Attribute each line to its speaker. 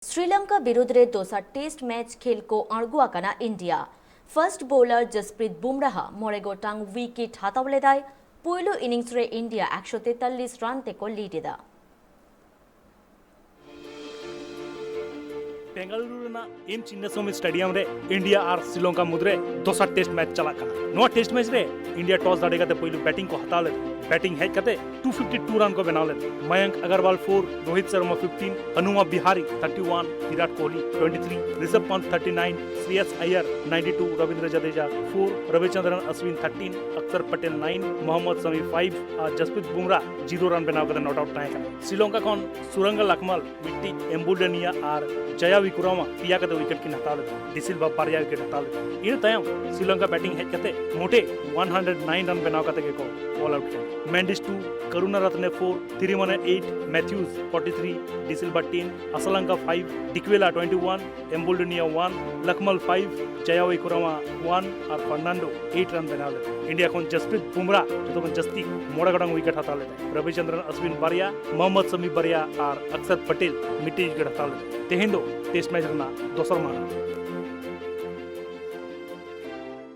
Speaker 1: श्रीलंका विरुद्ध रे dosa test match खेल को अड़गु आकाना India first bowler Jasprit Bumrah मोरे गोटांग विकेट हातावलेदाय पुइलो इनिंग्स रे इंडिया 143 रन तेको लीडिदा
Speaker 2: बेंगलुरु एम चिन्नास्वामी स्टेडियम रे इंडिया और श्रीलंका मुद्रे दोसा टेस्ट मैच चला नो टेस्ट मैच रे इंडिया टॉस दाड़े पहिलो बैटिंग को हता ले बैटिंग हेज करते 252 रन को बनाव ले मयंक अग्रवाल 4 रोहित शर्मा 15 हनुमा बिहारी 31 विराट कोहली 23 ऋषभ पंत 39 श्रेयस अय्यर 92 रविंद्र जडेजा 4 रविचंद्रन अश्विन 13 अक्षर पटेल 9 मोहम्मद शमी 5 और जसप्रीत बुमराह 0 रन बनाव कर नॉट आउट ताहे श्रीलंका खन सुरंग लकमल मिट्टी एम्बुल्डेनिया और जया विक्रम पिया कते विकेट की हता ले डिसिल्वा बारिया विकेट हता ले इन तयम श्रीलंका बैटिंग हेज करते मोटे 109 रन बनाव करते को ऑल आउट किया मेंडिस 2 करुणारत्ने 4 तिरिमने 8 मैथ्यूज 43 डिसिल्वा 10 असलंका 5 डिक्वेला 21 एम्बुल्डेनिया 1 लकमल 5 जया विक्रम 1 और फर्नांडो 8 रन बनाव ले इंडिया खन जसप्रीत बुमराह जो जस्ती मोड़ा गडंग विकेट हता ले रविचंद्रन अश्विन बारिया मोहम्मद शमी बारिया और अक्षर पटेल मिट्टी विकेट हता ले तेहिंदो टेस्ट मैच रना दोसर माना